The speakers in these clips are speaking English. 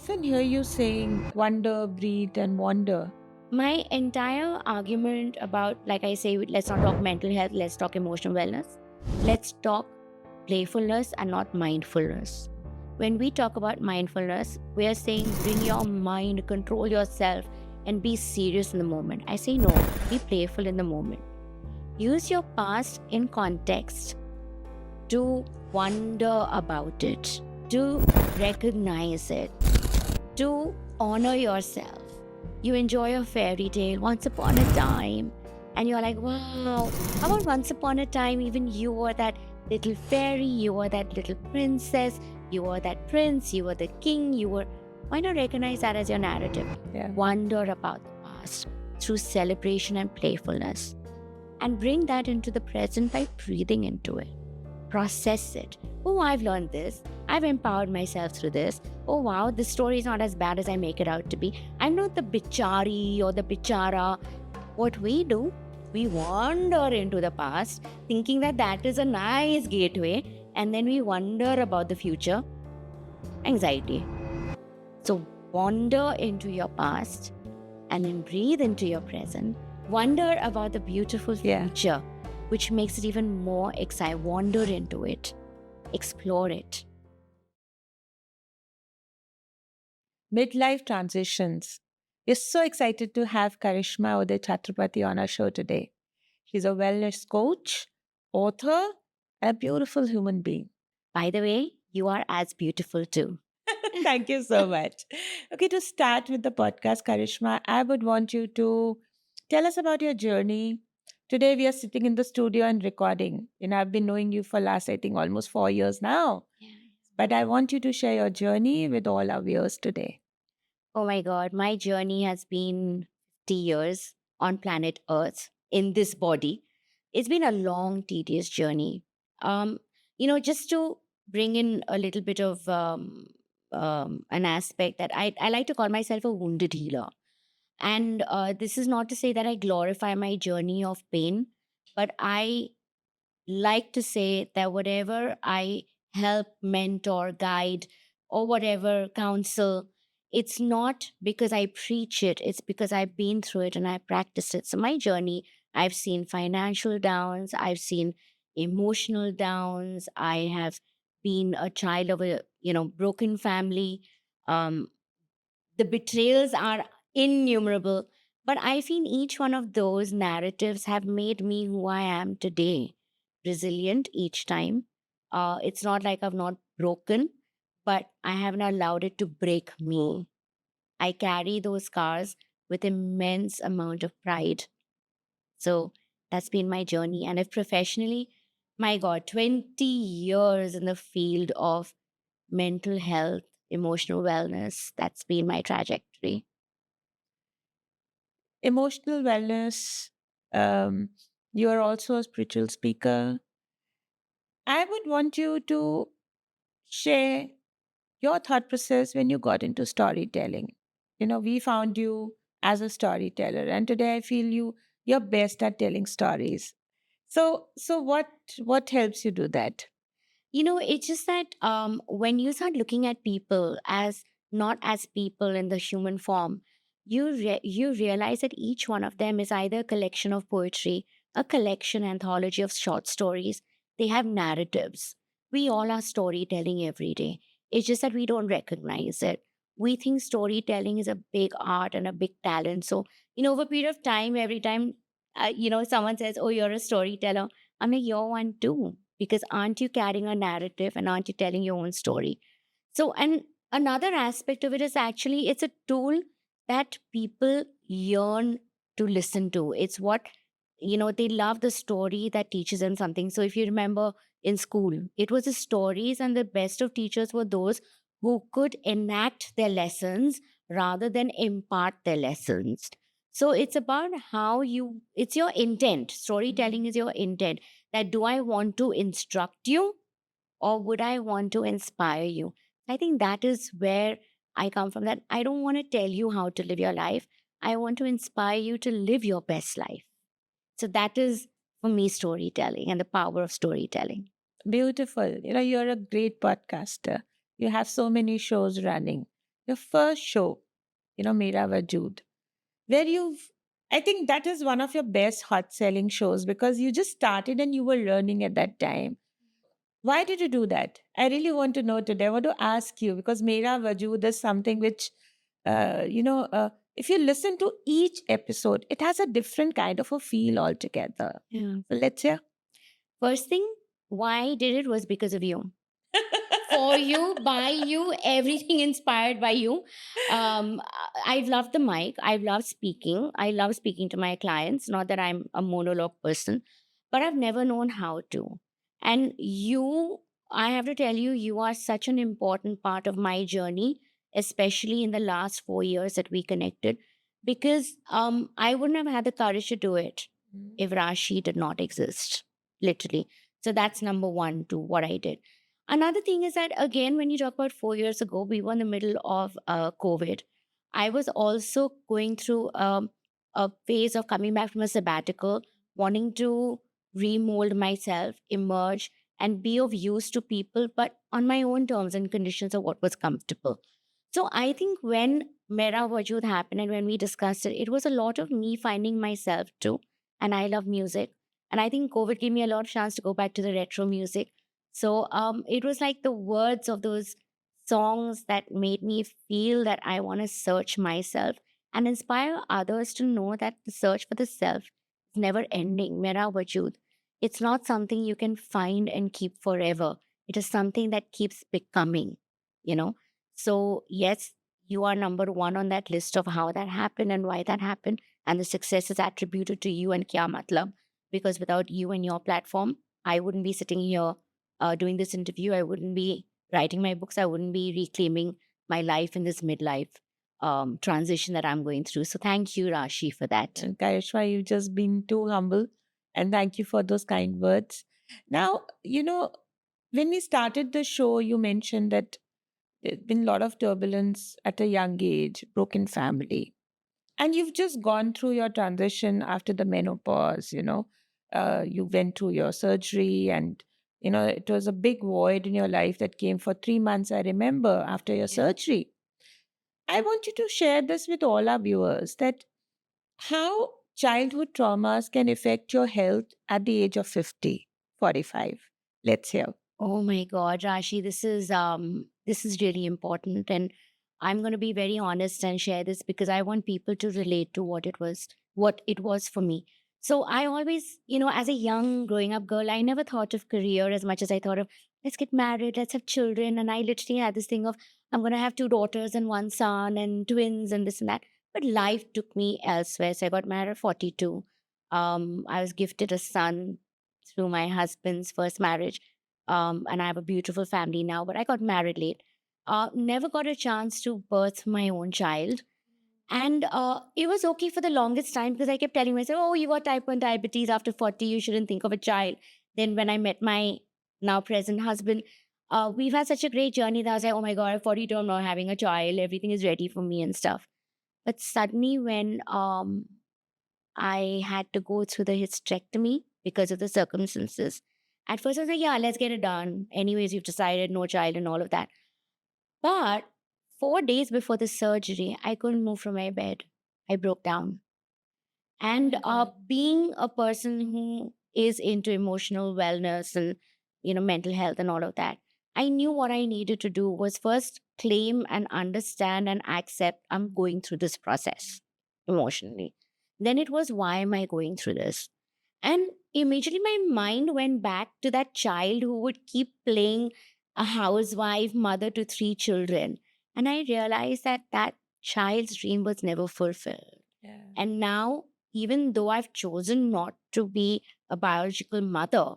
often hear you saying wonder, breathe, and wander. My entire argument about, like I say, let's not talk mental health, let's talk emotional wellness. Let's talk playfulness and not mindfulness. When we talk about mindfulness, we are saying bring your mind, control yourself, and be serious in the moment. I say no, be playful in the moment. Use your past in context to wonder about it, to recognize it, to honor yourself. You enjoy a fairy tale once upon a time, and you're like, wow, how about once upon a time, even you were that little fairy, you were that little princess, you were that prince, you were the king, you were. Why not recognize that as your narrative? Yeah. Wonder about the past through celebration and playfulness, and bring that into the present by breathing into it. Process it. Oh, I've learned this. I've empowered myself through this. Oh, wow, this story is not as bad as I make it out to be. I'm not the bichari or the bichara. What we do, we wander into the past thinking that that is a nice gateway, and then we wonder about the future. Anxiety. So, wander into your past and then breathe into your present. Wonder about the beautiful future, which makes it even more exciting. Wander into it, explore it. Midlife transitions. We're so excited to have Karishma Chhatrapati on our show today. She's a wellness coach, author, and a beautiful human being. By the way, you are as beautiful too. Thank you so much. Okay, to start with the podcast, Karishma, I would want you to tell us about your journey. Today, we are sitting in the studio and recording. I've been knowing you for last, I think, almost 4 years now. Yeah. But I want you to share your journey with all our viewers today. Oh my God, my journey has been 50 years on planet Earth in this body. It's been a long, tedious journey. Just to bring in a little bit of an aspect that I like to call myself a wounded healer. And this is not to say that I glorify my journey of pain, but I like to say that whatever I help, mentor, guide, or whatever counsel, it's not because I preach it, it's because I've been through it and I practiced it. So, my journey, I've seen financial downs, I've seen emotional downs, I have been a child of a broken family. Um, the betrayals are innumerable, but I feel each one of those narratives have made me who I am today. Resilient each time. It's not like I've not broken, but I haven't allowed it to break me. I carry those scars with immense amount of pride. So that's been my journey. And if professionally, my God, 20 years in the field of mental health, emotional wellness, that's been my trajectory. Emotional wellness. Um, you are also a spiritual speaker. I would want you to share your thought process when you got into storytelling. We found you as a storyteller, and today I feel you're best at telling stories. So what helps you do that? It's just that when you start looking at people as not as people in the human form, you realize that each one of them is either a collection of poetry, a collection anthology of short stories. They have narratives. We all are storytelling every day. It's just that we don't recognize it. We think storytelling is a big art and a big talent. So, over a period of time, every time, someone says, "Oh, you're a storyteller," I'm like, "You're one too." Because aren't you carrying a narrative and aren't you telling your own story? So, and another aspect of it is actually it's a tool that people yearn to listen to. It's what, they love the story that teaches them something. So, if you remember in school, it was the stories, and the best of teachers were those who could enact their lessons rather than impart their lessons. So, it's about it's your intent. Storytelling is your intent, that do I want to instruct you or would I want to inspire you? I think that is where I come from, that I don't want to tell you how to live your life. I want to inspire you to live your best life. So that is for me storytelling and the power of storytelling. Beautiful. You're a great podcaster. You have so many shows running. your first show, Mera Vajood, where I think that is one of your best hot selling shows because you just started and you were learning at that time. Why did you do that? I really want to know today. I want to ask you because Mera Vajood is something which, if you listen to each episode, it has a different kind of a feel altogether. Yeah. So let's hear. First thing, why I did it was because of you. For you, by you, everything inspired by you. I love the mic. I love speaking. I love speaking to my clients. Not that I'm a monologue person, but I've never known how to. And you, I have to tell you, you are such an important part of my journey, especially in the last 4 years that we connected, because I wouldn't have had the courage to do it if Rashi did not exist, literally. So that's number one to what I did. Another thing is that, again, when you talk about 4 years ago, we were in the middle of COVID. I was also going through a phase of coming back from a sabbatical, wanting to remold myself, emerge, and be of use to people, but on my own terms and conditions of what was comfortable. So I think when Mera Wajud happened and when we discussed it, it was a lot of me finding myself too. And I love music. And I think COVID gave me a lot of chance to go back to the retro music. So it was like the words of those songs that made me feel that I want to search myself and inspire others to know that the search for the self is never ending. Mera Wajud. It's not something you can find and keep forever. It is something that keeps becoming, you know. So, yes, you are number one on that list of how that happened and why that happened. And the success is attributed to you and Kya Matlab. Because without you and your platform, I wouldn't be sitting here doing this interview. I wouldn't be writing my books. I wouldn't be reclaiming my life in this midlife transition that I'm going through. So thank you, Rashi, for that. And Karishma, you've just been too humble. And thank you for those kind words. Now, when we started the show, you mentioned that there's been a lot of turbulence at a young age, broken family. And you've just gone through your transition after the menopause, you went through your surgery and, it was a big void in your life that came for 3 months, I remember, after your surgery. I want you to share this with all our viewers that how childhood traumas can affect your health at the age of 50, 45. Let's hear. Oh my God, Rashi, this is really important. And I'm gonna be very honest and share this because I want people to relate to what it was for me. So I always, as a young growing up girl, I never thought of career as much as I thought of let's get married, let's have children. And I literally had this thing of I'm gonna have two daughters and one son and twins and this and that. But life took me elsewhere. So I got married at 42. I was gifted a son through my husband's first marriage, and I have a beautiful family now, but I got married late. Never got a chance to birth my own child. And it was okay for the longest time because I kept telling myself, oh, you got type 1 diabetes after 40, you shouldn't think of a child. Then when I met my now present husband, we've had such a great journey that I was like, oh my God, at 42, I'm not having a child. Everything is ready for me and stuff. But suddenly when I had to go through the hysterectomy because of the circumstances. At first, I was like, yeah, let's get it done. Anyways, you've decided no child and all of that. But 4 days before the surgery, I couldn't move from my bed. I broke down. And being a person who is into emotional wellness and, mental health and all of that, I knew what I needed to do was first claim and understand and accept I'm going through this process emotionally. Then it was, why am I going through this? And immediately my mind went back to that child who would keep playing a housewife, mother to three children. And I realized that that child's dream was never fulfilled. Yeah. And now, even though I've chosen not to be a biological mother,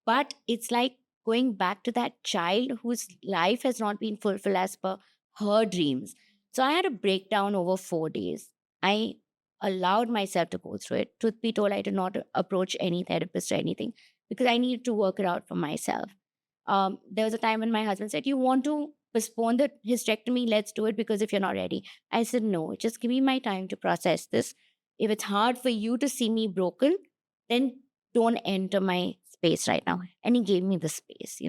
but it's like going back to that child whose life has not been fulfilled as per her dreams. So I had a breakdown over 4 days. I allowed myself to go through it. Truth be told, I did not approach any therapist or anything because I needed to work it out for myself. There was a time when my husband said, you want to postpone the hysterectomy? Let's do it because if you're not ready. I said, no, just give me my time to process this. If it's hard for you to see me broken, then don't enter my space right now. And he gave me the space.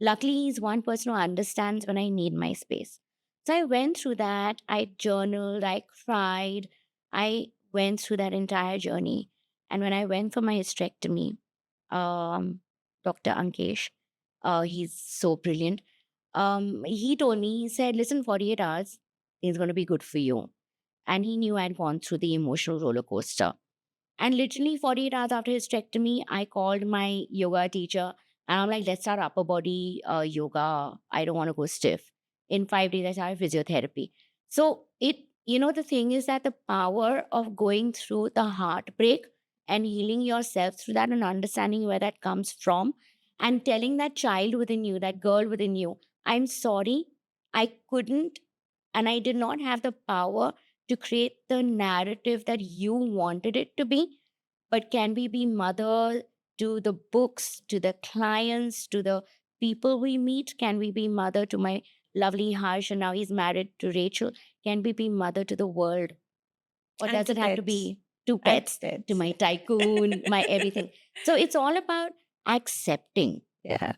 Luckily, he's one person who understands when I need my space. So I went through that. I journaled, I cried, I went through that entire journey. And when I went for my hysterectomy, um, Dr. Ankesh, he's so brilliant. He told me, he said, listen, 48 hours is going to be good for you. And he knew I'd gone through the emotional roller coaster. And literally 48 hours after hysterectomy, I called my yoga teacher and I'm like, let's start upper body yoga. I don't want to go stiff. In 5 days, I started physiotherapy. So the thing is that the power of going through the heartbreak and healing yourself through that and understanding where that comes from and telling that child within you, that girl within you, I'm sorry, I couldn't and I did not have the power to create the narrative that you wanted it to be. But can we be mother to the books, to the clients, to the people we meet? Can we be mother to my lovely Harsh and now he's married to Rachel? Can we be mother to the world? Or And does to it have to pets. be two And to pets, to pets. my tycoon, my everything? So it's all about accepting, Yeah.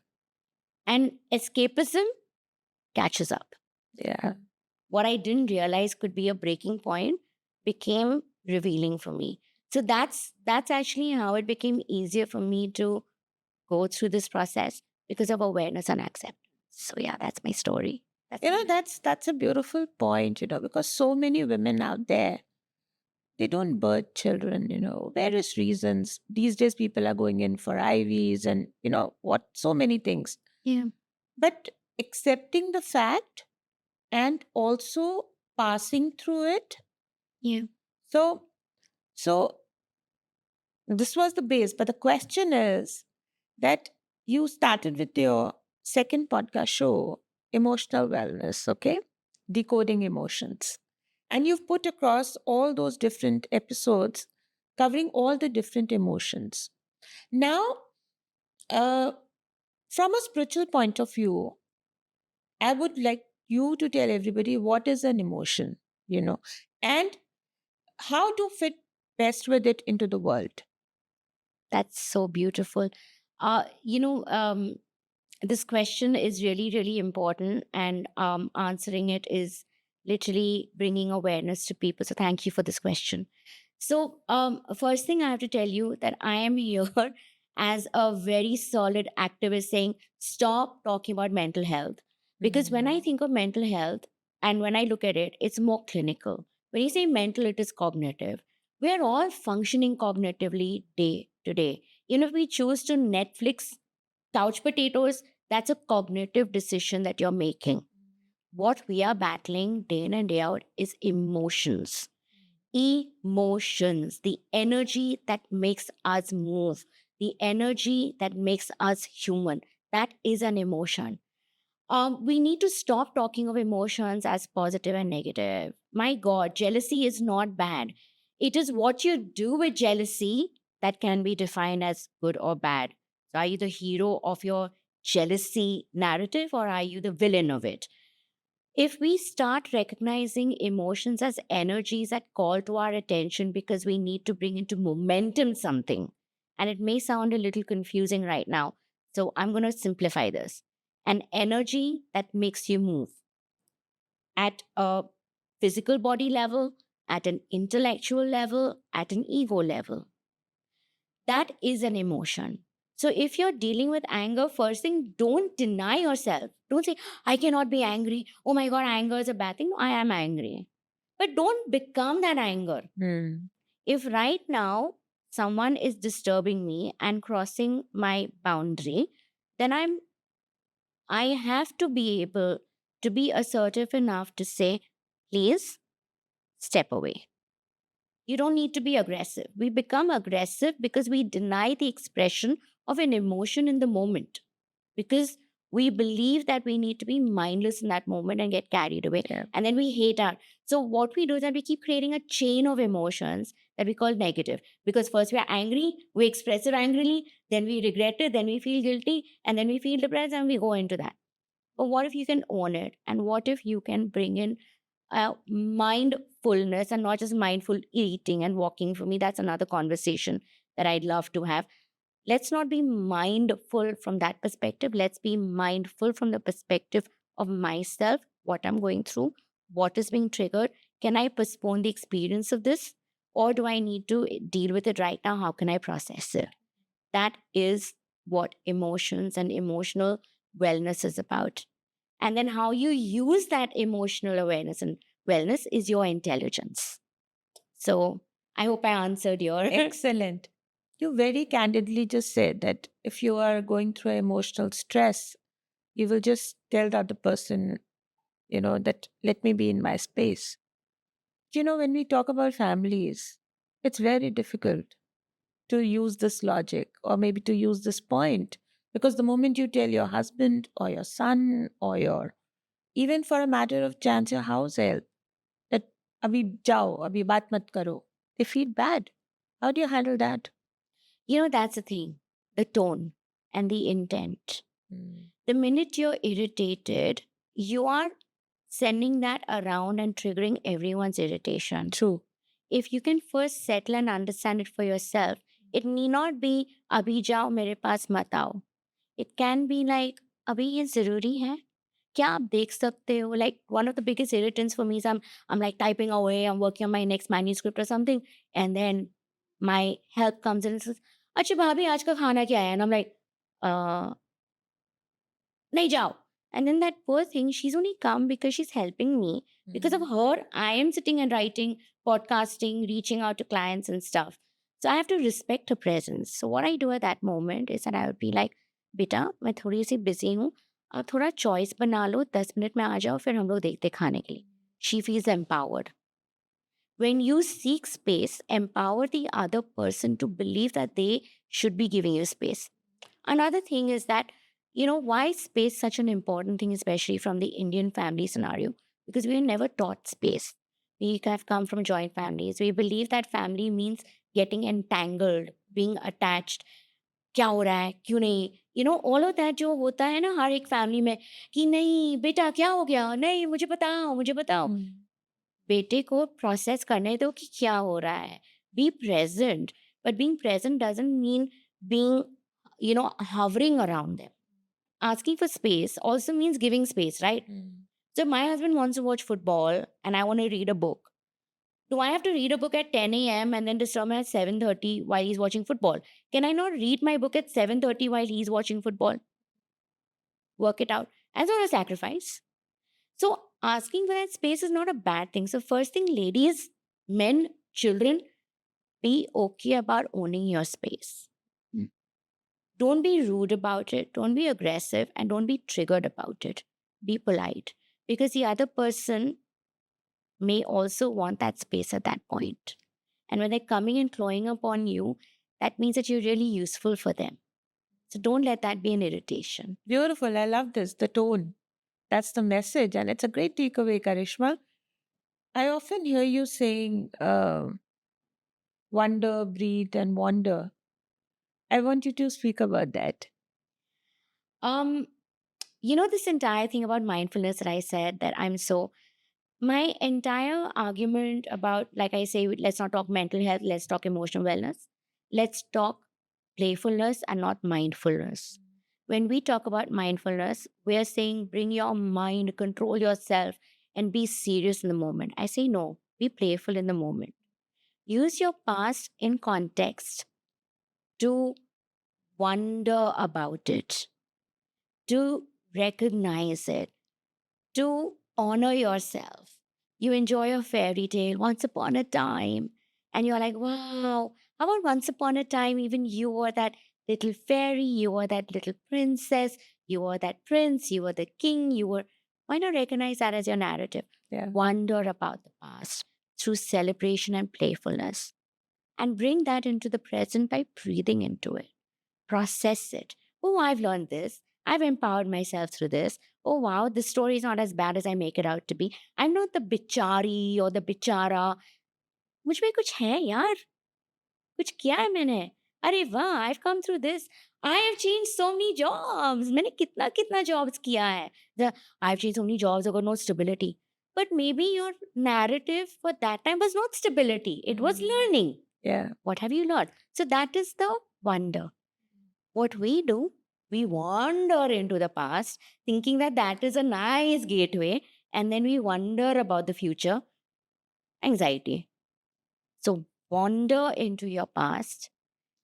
and escapism catches up. Yeah. What I didn't realize could be a breaking point became revealing for me. So that's actually how it became easier for me to go through this process because of awareness and acceptance. So yeah, that's my story. That's me. That's a beautiful point, because so many women out there, they don't birth children, various reasons. These days people are going in for IVs and what, so many things. Yeah, But accepting the fact and also passing through it. yeah, So so this was the base, but the question is that you started with your second podcast show, Emotional Wellness, okay? Decoding Emotions. And you've put across all those different episodes covering all the different emotions. Now, uh, from a spiritual point of view, I would like you to tell everybody what is an emotion, and how to fit best with it into the world. that's so beautiful. Uh, you know, um, this question is really, really important, and answering it is literally bringing awareness to people. So thank you for this question. So, first thing I have to tell you that I am here as a very solid activist saying, stop talking about mental health. Because when I Mm. think of mental health and when I look at it, it's more clinical. When you say mental, it is cognitive. We are all functioning cognitively day to day. If we choose to Netflix couch potatoes, that's a cognitive decision that you're making. What we are battling day in and day out is emotions. Emotions, the energy that makes us move, the energy that makes us human. That is an emotion. We need to stop talking of emotions as positive and negative. My God, jealousy is not bad. It is what you do with jealousy that can be defined as good or bad. So, are you the hero of your jealousy narrative or are you the villain of it? If we start recognizing emotions as energies that call to our attention because we need to bring into momentum something, and it may sound a little confusing right now, so I'm going to simplify this. An energy that makes you move at a physical body level, at an intellectual level, at an ego level. That is an emotion. So if you're dealing with anger, first thing, don't deny yourself. Don't say, I cannot be angry. Oh my God, anger is a bad thing. No, I am angry. But don't become that anger. Hmm. If right now someone is disturbing me and crossing my boundary, then I have to be able to be assertive enough to say, please step away. You don't need to be aggressive. We become aggressive because we deny the expression of an emotion in the moment, because we believe that we need to be mindless in that moment and get carried away. Yeah. And then we hate our. So, what we do is that we keep creating a chain of emotions that we call negative. Because first we are angry, we express it angrily, then we regret it, then we feel guilty, and then we feel depressed, and we go into that. But what if you can own it? And what if you can bring in mindfulness and not just mindful eating and walking? For me, that's another conversation that I'd love to have. Let's not be mindful from that perspective. Let's be mindful from the perspective of myself, what I'm going through, what is being triggered. Can I postpone the experience of this? Or do I need to deal with it right now? How can I process it? That is what emotions and emotional wellness is about. And then how you use that emotional awareness and wellness is your intelligence. So I hope I answered your. Excellent. You very candidly just said that if you are going through emotional stress, you will just tell the other person, that let me be in my space. When we talk about families, it's very difficult to use this logic or maybe to use this point, because the moment you tell your husband or your son or your, even for a matter of chance, your house help, that abhi jao, abhi baat mat karo, they feel bad. How do you handle that? That's the thing, the tone and the intent. Mm. The minute you're irritated, you are sending that around and triggering everyone's irritation. True. If you can first settle and understand it for yourself, it need not be abhi jao mere paas mat aao. It can be like abhi ye zaruri hai. क्या आप देख सकते हो? Like one of the biggest irritants for me is I'm like typing away, I'm working on my next manuscript or something, and then my help comes in and says, अच्छा भाभी आज का खाना क्या है? And I'm like, uh, nahi jao. And then that poor thing, she's only come because she's helping me. Because of her, I am sitting and writing, podcasting, reaching out to clients and stuff. So I have to respect her presence. So what I do at that moment is that I would be like, बेटा मैं थोड़ी सी busy हूँ, आप थोड़ा choice बना लो, 10 minute में आ जाओ, फिर हम लोग देखते खाने के लिए. She feels empowered. When you seek space, empower the other person to believe that they should be giving you space. Another thing is that, why space such an important thing, especially from the Indian family scenario? Because we were never taught space. We have come from joint families. We believe that family means getting entangled, being attached. क्या हो रहा है क्यों नहीं all of that जो होता है ना हर एक फैमिली में कि नहीं बेटा क्या हो गया नहीं मुझे बताओ बेटे को प्रोसेस करने दो कि क्या हो रहा है be present but being present doesn't mean being hovering around them. Asking for space also means giving space, right? So my husband wants to watch football and I want to read a book. Do I have to read a book at 10 a.m. and then disturb him at 7:30 while he's watching football? Can I not read my book at 7:30 while he's watching football? Work it out. As not a sacrifice. So asking for that space is not a bad thing. So first thing, ladies, men, children, be okay about owning your space. Don't be rude about it. Don't be aggressive and don't be triggered about it. Be polite because the other person may also want that space at that point. And when they're coming and clawing upon you, that means that you're really useful for them. So don't let that be an irritation. Beautiful. I love this. The tone. That's the message. And it's a great takeaway, Karishma. I often hear you saying, wonder, breathe, and wander. I want you to speak about that. Um, this entire thing about mindfulness that I said that my entire argument about, like I say, let's not talk mental health, let's talk emotional wellness. Let's talk playfulness and not mindfulness. When we talk about mindfulness, we're saying bring your mind, control yourself, and be serious in the moment. I say no, be playful in the moment. Use your past in context to wonder about it, to recognize it, to honor yourself. You enjoy a fairy tale once upon a time, and you're like, wow, how about once upon a time, even you were that little fairy, you were that little princess, you were that prince, you were the king, why not recognize that as your narrative? Yeah. Wonder about the past through celebration and playfulness, and bring that into the present by breathing into it. Process it. Oh, I've learned this. I've empowered myself through this. Oh, wow, this story is not as bad as I make it out to be. I'm not the bichari or the bichara. मुझ में कुछ है यार कुछ किया है मैंने अरे वाह I've come through this I have changed so many jobs मैंने कितना कितना jobs किया है I've changed so many jobs I got no stability but maybe your narrative for that time was not stability it was learning Yeah. what have you learned so that is the wonder what we do we wander into the past thinking that that is a nice gateway And then we wonder about the future, anxiety. So wander into your past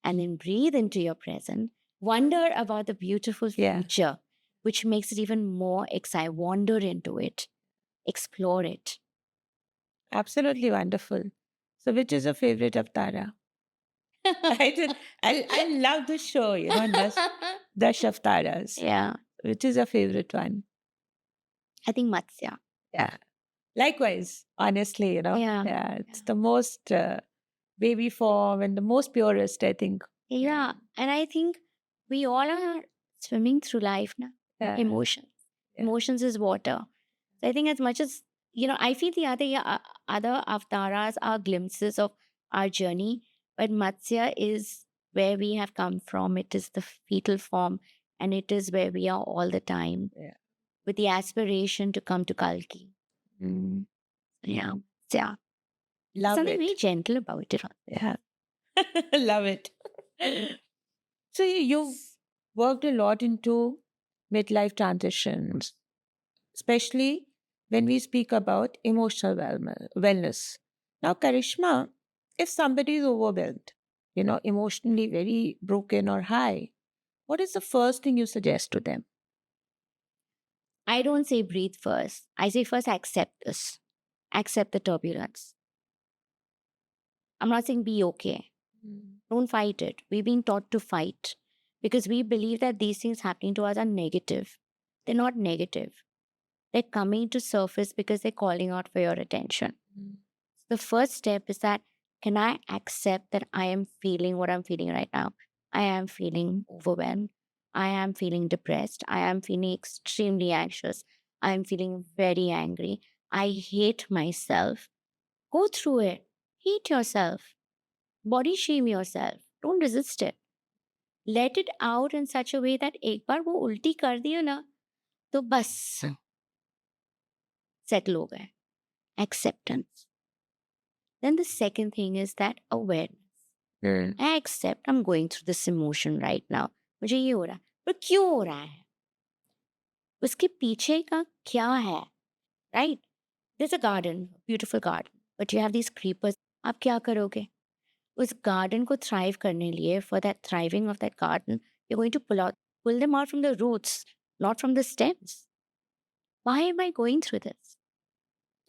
and then breathe into your present. Wonder about the beautiful Yeah. future, which makes it even more exciting. Wander into it, explore it. Absolutely wonderful. So, which is your favorite Avtara? I love the show, Dash Avtaras. Yeah, Which is your favorite one? I think Matsya. Yeah. Likewise, honestly, Yeah. Yeah, it's the most baby form and the most purest, I think. Yeah. And I think we all are swimming through life now. Yeah. Emotions. Yeah. Emotions is water. So I think as much as, I feel the other avatars are glimpses of our journey, but Matsya is where we have come from. It is the fetal form, and it is where we are all the time Yeah. with the aspiration to come to Kalki. Mm. Yeah. Yeah. Love Something it. very gentle about it. Yeah. Love it. So you've worked a lot into midlife transitions, especially when we speak about emotional wellness. Now, Karishma, if somebody is overwhelmed, emotionally very broken or high, what is the first thing you suggest to them? I don't say breathe first. I say first accept this. Accept the turbulence. I'm not saying be okay. Mm. Don't fight it. We've been taught to fight because we believe that these things happening to us are negative. They're not negative. They're coming to surface because they're calling out for your attention. Mm. The first step is that can I accept that I am feeling what I'm feeling right now? I am feeling overwhelmed. I am feeling depressed. I am feeling extremely anxious. I am feeling very angry. I hate myself. Go through it. Hate yourself. Body shame yourself. Don't resist it. Let it out in such a way that एक बार वो उल्टी कर दिया ना तो बस settle हो गए. Acceptance. Then the second thing is that awareness. Mm. I accept I'm going through this emotion right now. मुझे ये हो रहा है पर क्यों हो रहा है उसके पीछे का क्या है right there's a garden beautiful garden but you have these creepers आप क्या करोगे उस garden को thrive करने लिए for that thriving of that garden you're going to pull them out from the roots not from the stems why am I going through this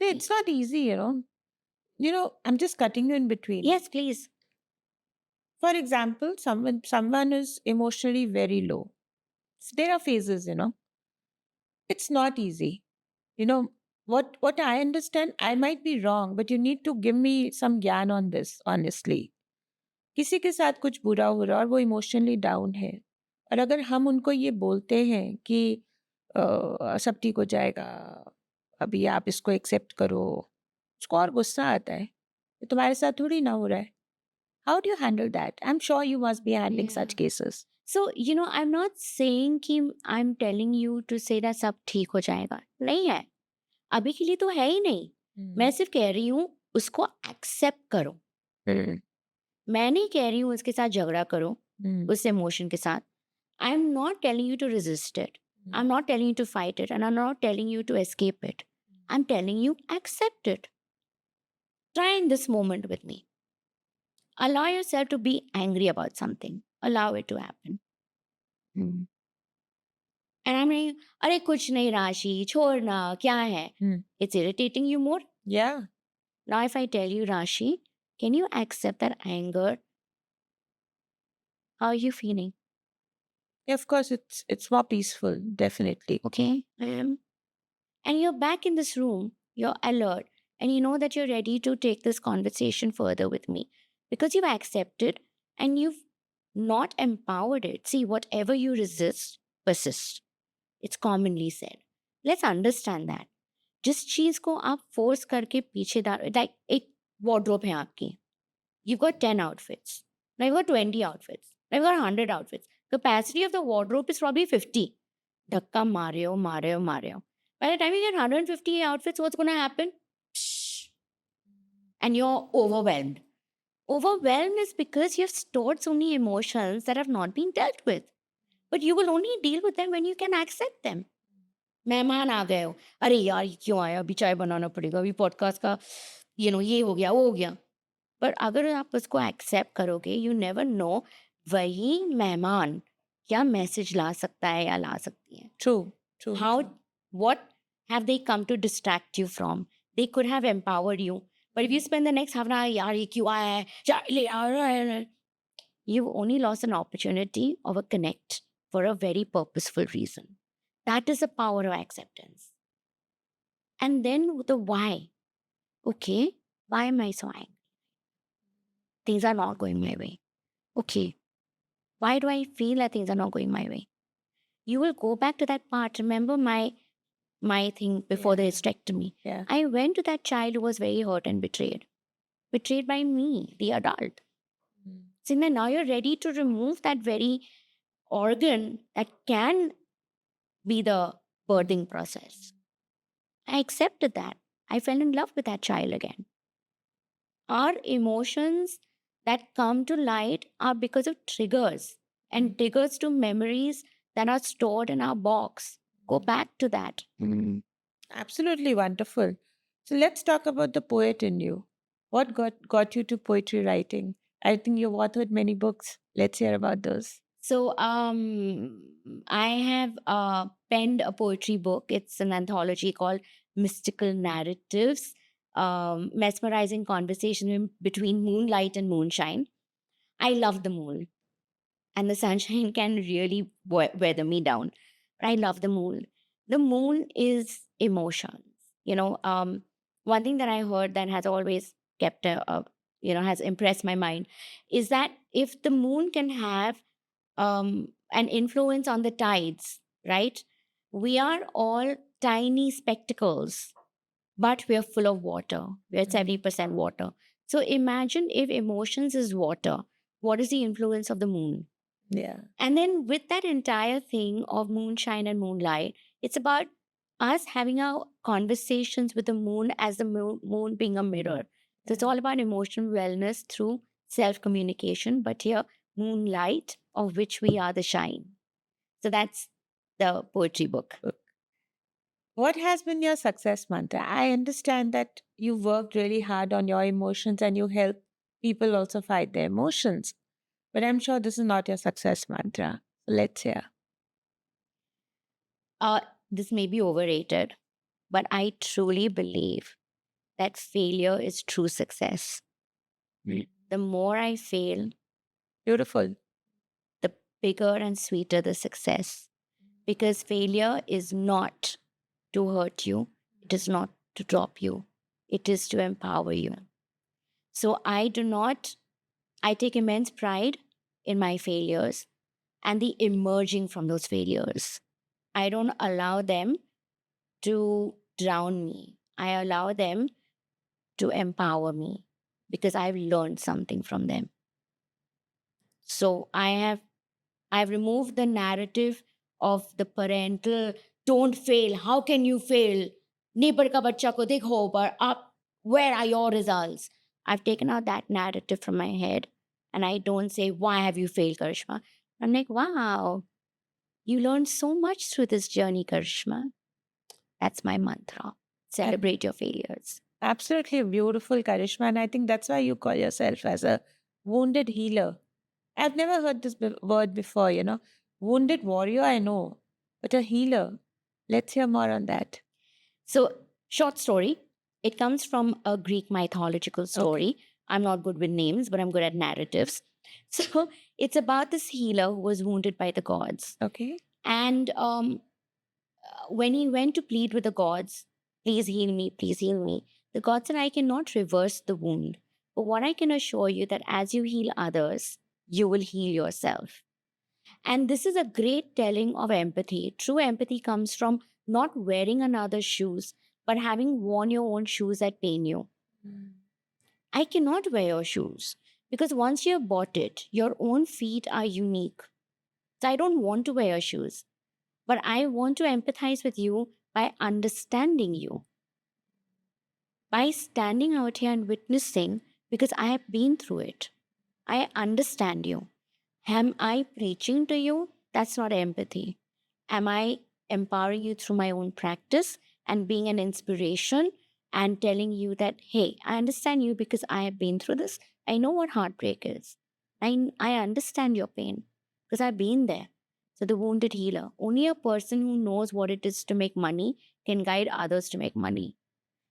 See, it's not easy, I'm just cutting you in between. yes please For example, someone is emotionally very low. So there are phases, It's not easy. You know, what I understand, I might be wrong, but you need to give me some gyan on this, honestly. किसी के साथ कुछ बुरा हो रहा है और वो इमोशनली डाउन है और अगर हम उनको ये बोलते हैं कि सब ठीक हो जाएगा अभी आप इसको एक्सेप्ट करो उसको और गुस्सा आता है ये तुम्हारे साथ थोड़ी ना हो रहा है how do you handle that I am sure you must be handling such cases so I'm not saying कि I'm telling you to say that सब ठीक हो जाएगा नहीं है अभी के लिए तो है ही नहीं मैं सिर्फ कह रही हूँ उसको एक्सेप्ट करो मैं नहीं कह रही हूँ उसके साथ झगड़ा करो उस इमोशन के साथ I am not telling you to resist it I am not telling you to fight it and I am not telling you to escape it I am telling you accept it try in this moment with me allow yourself to be angry about something allow it to happen and I'm like अरे कुछ नहीं राशि छोड़ना क्या है it's irritating you more yeah now if I tell you Rashi can you accept that anger how are you feeling yeah of course it's more peaceful definitely okay and you're back in this room you're alert and you know that you're ready to take this conversation further with me because you've accepted and you've not empowered it see whatever you resist persists it's commonly said let's understand that जिस चीज को आप force करके पीछे like एक wardrobe है आपकी you've got 10 outfits now you've got 20 outfits now you've got 100 outfits capacity of the wardrobe is probably 50 धक्का मारे हो by the time you get 150 outfits what's going to happen Psh, and you're overwhelmed is because you've stored so many emotions that have not been dealt with but you will only deal with them when you can accept them मेहमान आ गए हो, अरे यार ये क्यों आया, अभी चाय बनाना पड़ेगा, अभी पॉडकास्ट का ये हो गया वो हो गया। पर अगर आप उसको एक्सेप्ट करोगे, यू नेवर नो वही मेहमान क्या मैसेज ला सकता है या ला सकती है। True, true, How, true. what have they come to distract you from? They could have empowered you. But if you spend the next half an hour, yaar, ye kyun aaya hai? Chai le aa raha hai," you've only lost an opportunity of a connect for a very purposeful reason. That is the power of acceptance. And then the why. Okay, why am I so angry? Things are not going my way. Okay, why do I feel that things are not going my way? You will go back to that part. Remember my thing before the Yeah. hysterectomy. Yeah. I went to that child who was very hurt and betrayed by me, the adult. Mm. So now you're ready to remove that very organ that can be the birthing process. I accepted that. I fell in love with that child again. Our emotions that come to light are because of triggers and triggers to memories that are stored in our box. Go back to that. Absolutely wonderful. So let's talk about the poet in you. What got you to poetry writing? I think you've authored many books. Let's hear about those. So, I have penned a poetry book. It's an anthology called Mystical Narratives, mesmerizing conversation between moonlight and moonshine. I love the moon, and the sunshine can really weather me down. But I love the moon. The moon is emotions. One thing that I heard that has always kept has impressed my mind is that if the moon can have an influence on the tides, right? We are all tiny spectacles, but we are full of water. We are 70% water. So imagine if emotions is water, what is the influence of the moon? Yeah. And then with that entire thing of moonshine and moonlight, it's about us having our conversations with the moon as the moon being a mirror. So it's all about emotional wellness through self communication, but here, moonlight, of which we are the shine. So that's the poetry book. What has been your success mantra? I understand that you worked really hard on your emotions and you help people also fight their emotions. But I'm sure this is not your success mantra. So let's hear. Uh, this may be overrated, but I truly believe that failure is true success. The more I fail, Beautiful. the bigger and sweeter the success. Because failure is not to hurt you, it is not to drop you, it is to empower you. So I take immense pride in my failures and the emerging from those failures. I don't allow them to drown me, I allow them to empower me because I've learned something from them. So I've removed the narrative of the parental don't fail. How can you fail? Neighbor ka bachcha ko dekho, but up, where are your results? I've taken out that narrative from my head and I don't say, why have you failed, Karishma? I'm like, wow, you learned so much through this journey, Karishma. That's my mantra. Ab- Celebrate your failures. Absolutely beautiful, Karishma. And I think that's why you call yourself as a wounded healer. I've never heard this word before, Wounded warrior, I know, but a healer. Let's hear more on that. So, short story. It comes from a Greek mythological story. Okay. I'm not good with names, but I'm good at narratives. So, it's about this healer who was wounded by the gods. Okay. And when he went to plead with the gods, please heal me, the gods said, I cannot reverse the wound. But what I can assure you that as you heal others, you will heal yourself. And this is a great telling of empathy. True empathy comes from not wearing another's shoes, but having worn your own shoes that pain you. I cannot wear your shoes because once you have bought it, your own feet are unique. So I don't want to wear your shoes, but I want to empathize with you by understanding you, by standing out here and witnessing because I have been through it. I understand you. Am I preaching to you? That's not empathy. Am I empowering you through my own practice and being an inspiration and telling you that, hey, I understand you because I have been through this. I know what heartbreak is. I understand your pain because I've been there. So, the wounded healer, only a person who knows what it is to make money can guide others to make money.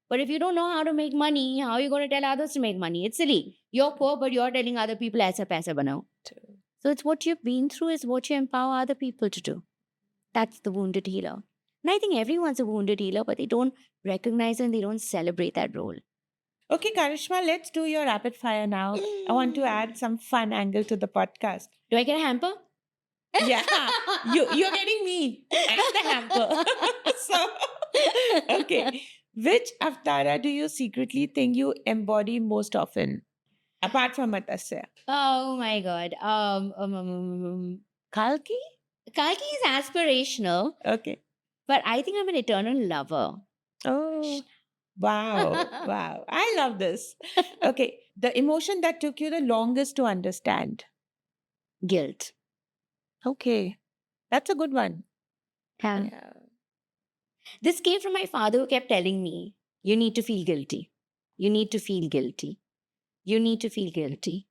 But if you don't know how to make money, how are you going to tell others to make money? It's silly. You're poor, but you're telling other people, aisa paisa banao. True. So, it's what you've been through is what you empower other people to do. That's the wounded healer. And I think everyone's a wounded healer, but they don't recognize and they don't celebrate that role. Okay, Karishma, let's do your rapid fire now. I want to add some fun angle to the podcast. Do I get a hamper? Yeah, you're getting me and the hamper. So, okay, which avatara do you secretly think you embody most often, apart from Matsya? Oh my God. Kalki? Kalki is aspirational, Okay. but I think I'm an eternal lover. Oh, wow, wow! I love this. Okay, the emotion that took you the longest to understand. Guilt. Okay, that's a good one. Yeah. Yeah. This came from my father who kept telling me, you need to feel guilty. You need to feel guilty. You need to feel guilty.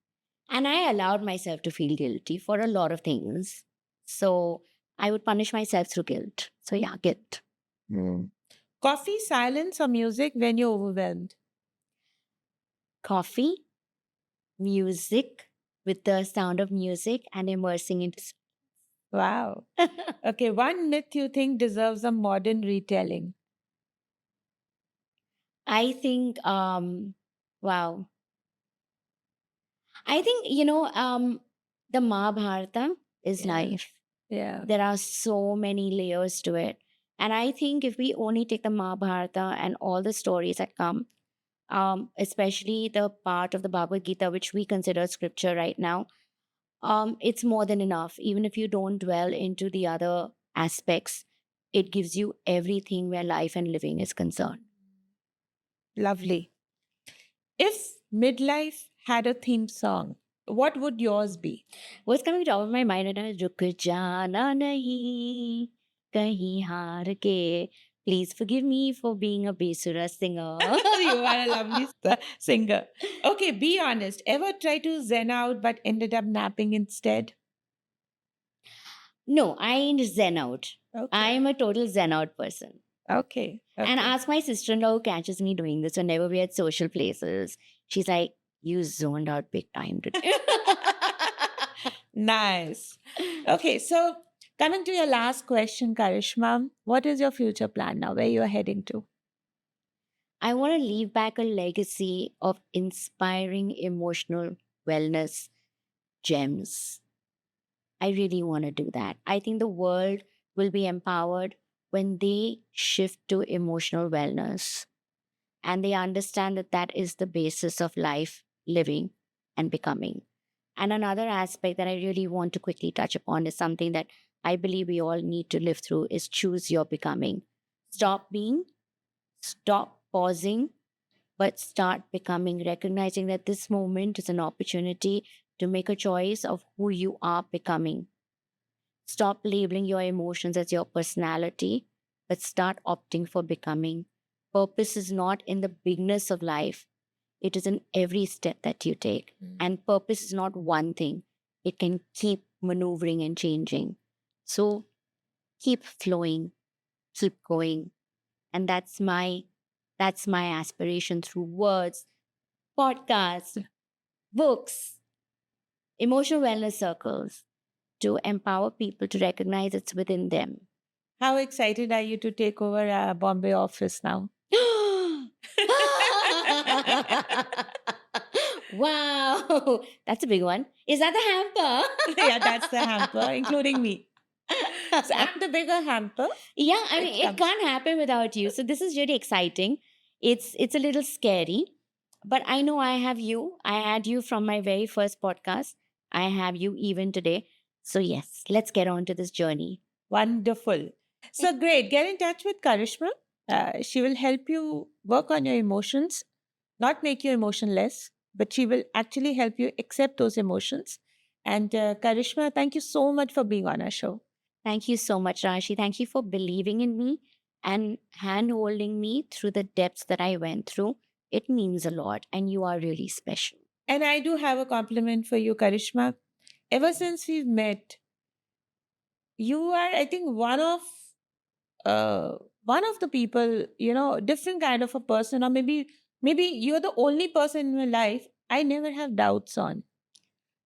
And I allowed myself to feel guilty for a lot of things. So I would punish myself through guilt. So yeah, guilt. Hmm. Coffee, silence, or music when you're overwhelmed? Coffee, music with the sound of music and immersing into. Wow. Okay, one myth you think deserves a modern retelling. I think, wow. I think, the Mahabharata is Yeah. life. Yeah. There are so many layers to it. And I think if we only take the Mahabharata and all the stories that come, especially the part of the Bhagavad Gita, which we consider scripture right now, it's more than enough. Even if you don't dwell into the other aspects, it gives you everything where life and living is concerned. Lovely. If midlife had a theme song, what would yours be? What's coming top of my mind right now is Ruk Jana Nahi Kahin Haar Ke. Please forgive me for being a Besura singer. You are a lovely singer. Okay, be honest. Ever try to zen out but ended up napping instead? No, I ain't zen out. Okay. I am a total zen out person. Okay. And Okay. ask my sister-in-law who catches me doing this whenever we're at social places. She's like, you zoned out big time today. Nice. Okay, so coming to your last question, Karishma, what is your future plan now? Where you are heading to? I want to leave back a legacy of inspiring emotional wellness gems. I really want to do that. I think the world will be empowered when they shift to emotional wellness and they understand that that is the basis of life, living, and becoming. And another aspect that I really want to quickly touch upon is something that I believe we all need to live through is choose your becoming. Stop being, stop pausing, but start becoming, recognizing that this moment is an opportunity to make a choice of who you are becoming. Stop labeling your emotions as your personality, but start opting for becoming. Purpose is not in the bigness of life, it is in every step that you take. And purpose is not one thing, it can keep maneuvering and changing. So keep flowing, keep going. And that's my aspiration through words, podcasts, books, emotional wellness circles to empower people to recognize it's within them. How excited are you to take over a Bombay office now? Wow, that's a big one. Is that the hamper? Yeah, that's the hamper, including me. So I'm the bigger hamper. Yeah, I mean, It it comes. can't happen without you. So this is really exciting. It's a little scary, but I know I have you. I had you from my very first podcast. I have you even today. So yes, let's get on to this journey. Wonderful. So great. Get in touch with Karishma. She will help you work on your emotions, not make you emotionless, but she will actually help you accept those emotions. And Karishma, thank you so much for being on our show. Thank you so much, Rashi. Thank you for believing in me and hand holding me through the depths that I went through. It means a lot, and you are really special. And I do have a compliment for you, Karishma. Ever since we've met, you are, I think, uh, one of the people, different kind of a person, or maybe you're the only person in my life I never have doubts on.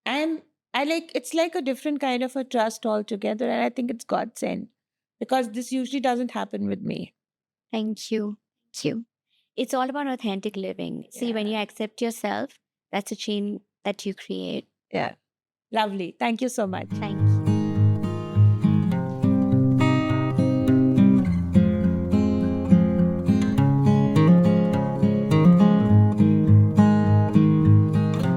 And I like it's like a different kind of a trust altogether, and I think it's God sent because this usually doesn't happen with me. Thank you. Thank you. It's all about authentic living. See, when you Yeah. accept yourself, that's a chain that you create. Yeah. Lovely. Thank you so much. Thank you.